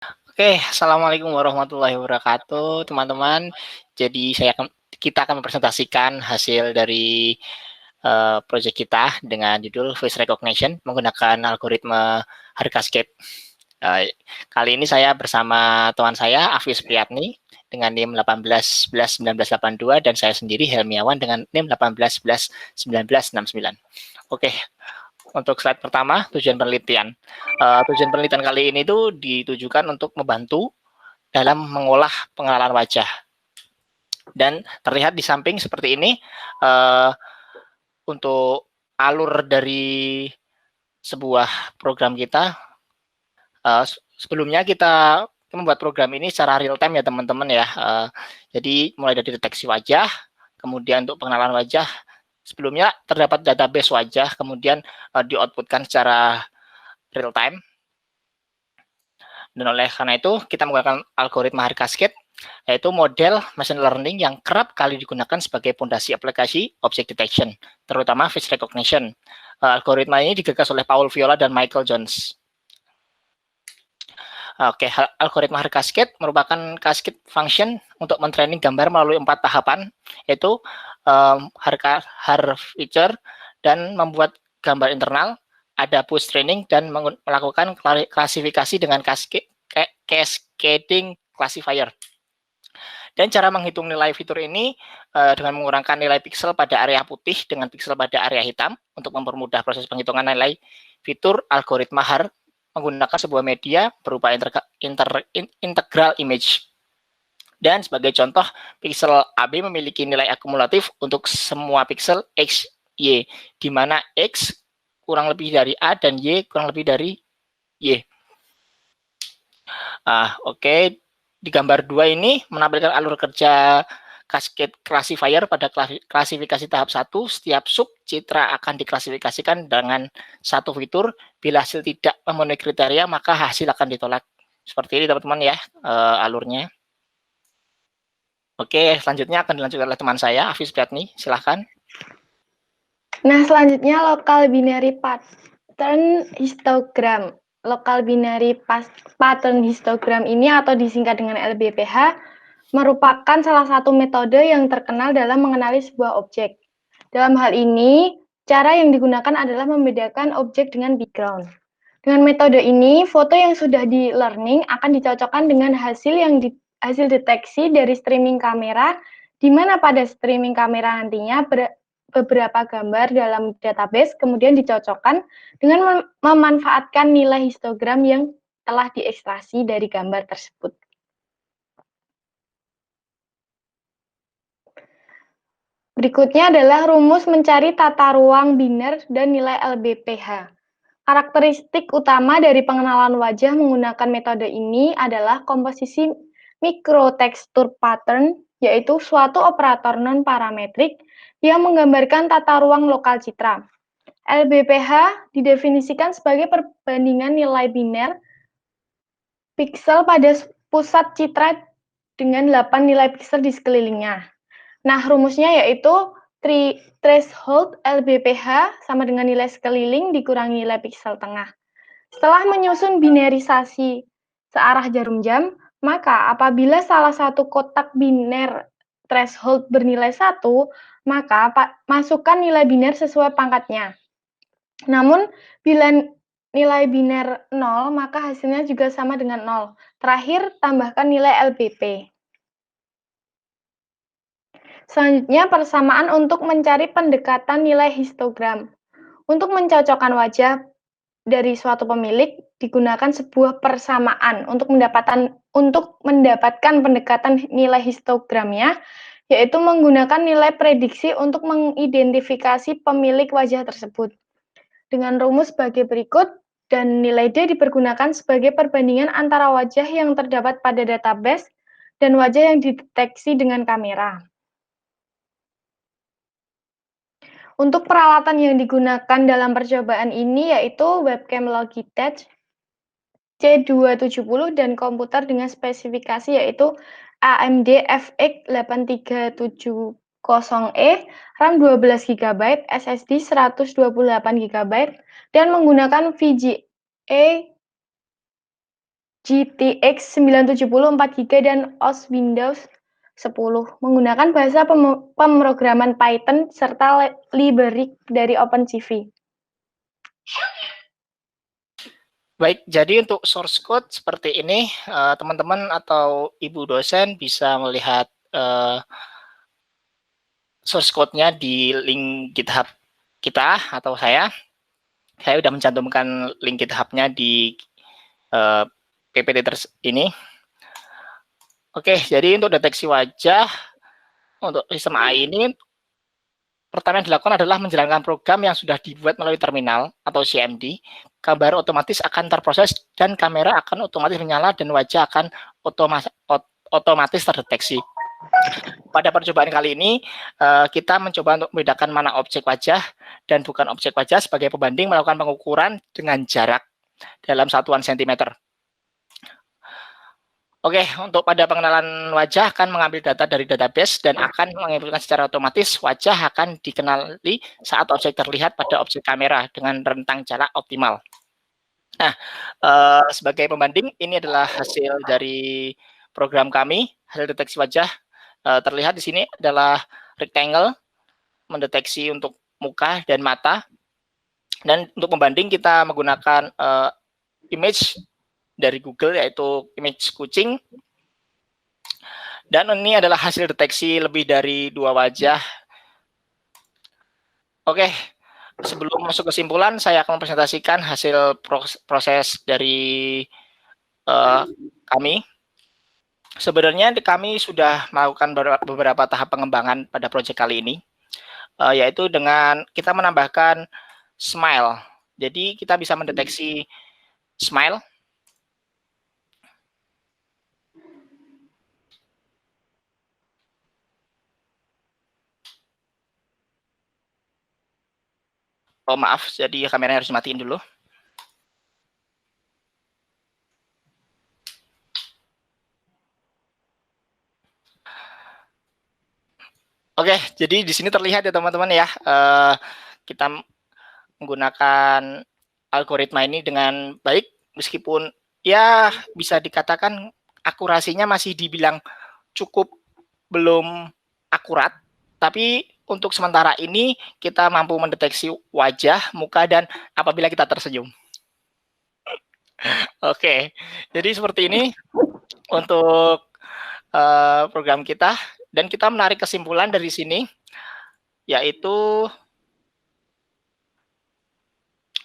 Oke, assalamualaikum warahmatullahi wabarakatuh, teman-teman. Jadi kita akan mempresentasikan hasil dari proyek kita dengan judul Face Recognition menggunakan algoritma Harkascape. Kali ini saya bersama teman saya Afis Priyatni dengan NIM 18111982 dan saya sendiri Helmiawan dengan NIM 18111969. Oke, untuk slide pertama, tujuan penelitian. Tujuan penelitian kali ini tuh ditujukan untuk membantu dalam mengolah pengenalan wajah. Dan terlihat di samping seperti ini, untuk alur dari sebuah program kita, sebelumnya kita membuat program ini secara real time ya teman-teman ya. Jadi mulai dari deteksi wajah, kemudian untuk pengenalan wajah, sebelumnya terdapat database wajah, kemudian di-outputkan secara real time. Dan oleh karena itu, kita menggunakan algoritma Harkascape, yaitu model machine learning yang kerap kali digunakan sebagai fondasi aplikasi object detection, terutama face recognition. Algoritma ini digagas oleh Paul Viola dan Michael Jones. Oke, algoritma Harkascape merupakan cascade function untuk mentraining gambar melalui 4 tahapan, yaitu har feature dan membuat gambar internal, ada post training dan melakukan klasifikasi dengan cascading classifier. Dan cara menghitung nilai fitur ini dengan mengurangkan nilai piksel pada area putih dengan piksel pada area hitam untuk mempermudah proses penghitungan nilai fitur algoritma Har menggunakan sebuah media berupa integral image. Dan sebagai contoh, piksel AB memiliki nilai akumulatif untuk semua piksel X, Y, di mana X kurang lebih dari A dan Y kurang lebih dari Y. Oke. Di gambar 2 ini menampilkan alur kerja cascade classifier pada klasifikasi tahap 1. Setiap sub citra akan diklasifikasikan dengan satu fitur. Bila hasil tidak memenuhi kriteria, maka hasil akan ditolak. Seperti ini teman-teman ya alurnya. Oke, selanjutnya akan dilanjutkan oleh teman saya, Afis Priyatni. Silahkan. Nah, selanjutnya local binary pattern histogram. Local binary pattern histogram ini atau disingkat dengan LBPH merupakan salah satu metode yang terkenal dalam mengenali sebuah objek. Dalam hal ini, cara yang digunakan adalah membedakan objek dengan background. Dengan metode ini, foto yang sudah di learning akan dicocokkan dengan hasil deteksi dari streaming kamera, di mana pada streaming kamera nantinya beberapa gambar dalam database kemudian dicocokkan dengan memanfaatkan nilai histogram yang telah diekstraksi dari gambar tersebut. Berikutnya adalah rumus mencari tata ruang biner dan nilai LBPH. Karakteristik utama dari pengenalan wajah menggunakan metode ini adalah komposisi mikrotekstur pattern, yaitu suatu operator non-parametrik yang menggambarkan tata ruang lokal citra. LBPH didefinisikan sebagai perbandingan nilai biner piksel pada pusat citra dengan 8 nilai piksel di sekelilingnya. Nah, rumusnya yaitu threshold LBPH sama dengan nilai sekeliling dikurangi nilai piksel tengah. Setelah menyusun binarisasi searah jarum jam, maka apabila salah satu kotak biner threshold bernilai 1, maka masukkan nilai biner sesuai pangkatnya. Namun, bila nilai biner 0, maka hasilnya juga sama dengan 0. Terakhir, tambahkan nilai LBP. Selanjutnya, persamaan untuk mencari pendekatan nilai histogram. Untuk mencocokkan wajah dari suatu pemilik, digunakan sebuah persamaan untuk mendapatkan pendekatan nilai histogramnya, yaitu menggunakan nilai prediksi untuk mengidentifikasi pemilik wajah tersebut. Dengan rumus sebagai berikut, dan nilai D dipergunakan sebagai perbandingan antara wajah yang terdapat pada database dan wajah yang dideteksi dengan kamera. Untuk peralatan yang digunakan dalam percobaan ini yaitu webcam Logitech C270 dan komputer dengan spesifikasi yaitu AMD FX 8370E, RAM 12 GB, SSD 128 GB, dan menggunakan VGA GTX 970 4GB dan OS Windows 10 menggunakan bahasa pemrograman Python serta library dari OpenCV. Baik, jadi untuk source code seperti ini, teman-teman atau ibu dosen bisa melihat source code-nya di link GitHub kita atau saya. Saya sudah mencantumkan link GitHub-nya di PPT ini. Oke, jadi untuk deteksi wajah untuk sistem AI ini, pertama yang dilakukan adalah menjalankan program yang sudah dibuat melalui terminal atau CMD. Gambar otomatis akan terproses dan kamera akan otomatis menyala dan wajah akan otomatis terdeteksi. Pada percobaan kali ini, kita mencoba untuk membedakan mana objek wajah dan bukan objek wajah sebagai pembanding melakukan pengukuran dengan jarak dalam satuan sentimeter. Oke, untuk pada pengenalan wajah akan mengambil data dari database dan akan menginputkan secara otomatis wajah akan dikenali saat objek terlihat pada objek kamera dengan rentang jarak optimal. Nah, sebagai pembanding, ini adalah hasil dari program kami, hasil deteksi wajah. Terlihat di sini adalah rectangle, mendeteksi untuk muka dan mata. Dan untuk pembanding kita menggunakan image dari Google, yaitu image kucing. Dan ini adalah hasil deteksi lebih dari 2 wajah. Oke, sebelum masuk kesimpulan, saya akan mempresentasikan hasil proses dari kami. Sebenarnya kami sudah melakukan beberapa tahap pengembangan pada proyek kali ini, yaitu dengan kita menambahkan smile. Jadi kita bisa mendeteksi smile. Oh maaf, jadi kameranya harus dimatiin dulu. Oke, jadi di sini terlihat ya teman-teman ya, kita menggunakan algoritma ini dengan baik, meskipun ya bisa dikatakan akurasinya masih dibilang cukup belum akurat, tapi untuk sementara ini kita mampu mendeteksi wajah, muka, dan apabila kita tersenyum. Oke, jadi seperti ini untuk program kita, dan kita menarik kesimpulan dari sini, yaitu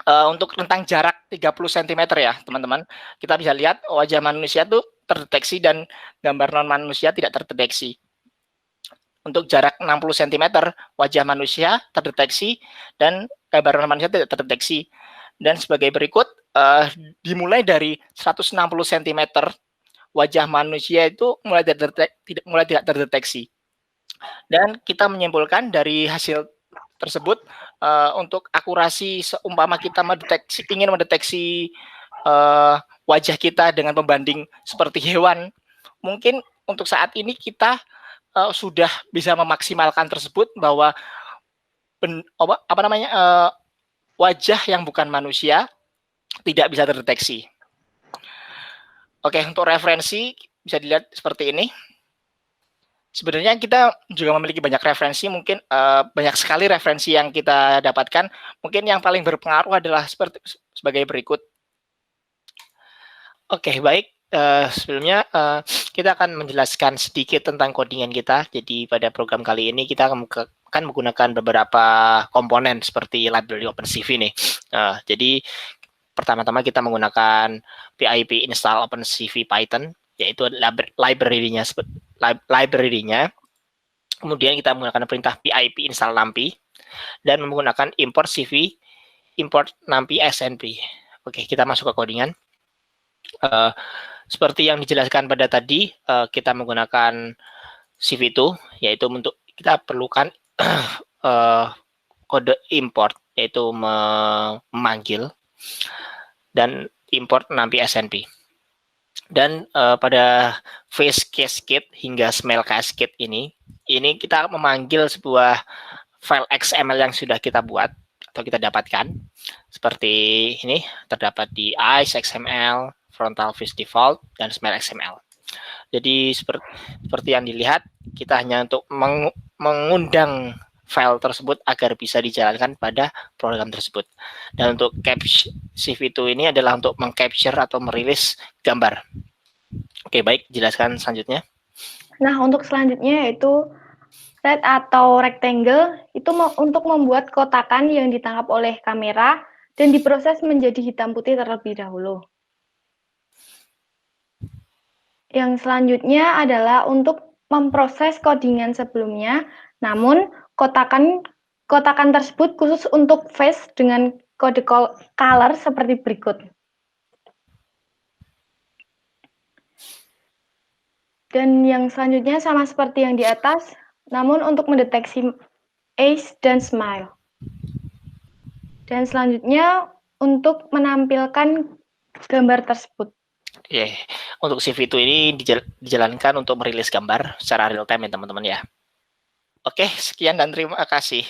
untuk rentang jarak 30 cm ya teman-teman, kita bisa lihat wajah manusia itu terdeteksi dan gambar non manusia tidak terdeteksi. Untuk jarak 60 cm wajah manusia terdeteksi dan gambar non manusia tidak terdeteksi. Dan sebagai berikut, dimulai dari 160 cm wajah manusia itu mulai tidak terdeteksi. Dan kita menyimpulkan dari hasil tersebut, untuk akurasi seumpama kita ingin mendeteksi wajah kita dengan pembanding seperti hewan, mungkin untuk saat ini kita sudah bisa memaksimalkan tersebut bahwa wajah yang bukan manusia tidak bisa terdeteksi. Oke, untuk referensi bisa dilihat seperti ini. Sebenarnya kita juga memiliki banyak referensi, mungkin banyak sekali referensi yang kita dapatkan. Mungkin yang paling berpengaruh adalah sebagai berikut. Oke, baik. Sebelumnya kita akan menjelaskan sedikit tentang codingan kita. Jadi pada program kali ini kita akan menggunakan beberapa komponen seperti library OpenCV nih. Jadi pertama-tama kita menggunakan pip install OpenCV Python, yaitu library-nya. Kemudian kita menggunakan perintah pip install numpy dan menggunakan import cv import numpy snp. Oke, kita masuk ke codingan. Seperti yang dijelaskan pada tadi, kita menggunakan cv2, yaitu untuk kita perlukan kode import, yaitu memanggil, dan import numpy snp. Dan pada face cascade hingga smell cascade ini kita memanggil sebuah file XML yang sudah kita buat atau kita dapatkan. Seperti ini, terdapat di ice XML, frontal face default, dan smile XML. Jadi seperti yang dilihat, kita hanya untuk mengundang file tersebut agar bisa dijalankan pada program tersebut. Dan untuk capture CV2 ini adalah untuk mengcapture atau merilis gambar. Oke, baik, jelaskan selanjutnya. Nah, untuk selanjutnya yaitu red atau rectangle itu untuk membuat kotakan yang ditangkap oleh kamera dan diproses menjadi hitam putih terlebih dahulu. Yang selanjutnya adalah untuk memproses codingan sebelumnya, namun kotakan tersebut khusus untuk face dengan kode color seperti berikut. Dan yang selanjutnya sama seperti yang di atas, namun untuk mendeteksi eyes dan smile. Dan selanjutnya untuk menampilkan gambar tersebut. Untuk CV2 ini dijalankan untuk merilis gambar secara real time ya teman-teman ya. Oke, sekian dan terima kasih.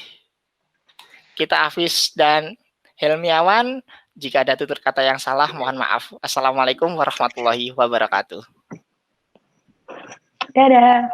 Kita Hafiz dan Helmiawan. Jika ada tutur kata yang salah, mohon maaf. Assalamualaikum warahmatullahi wabarakatuh. Dadah.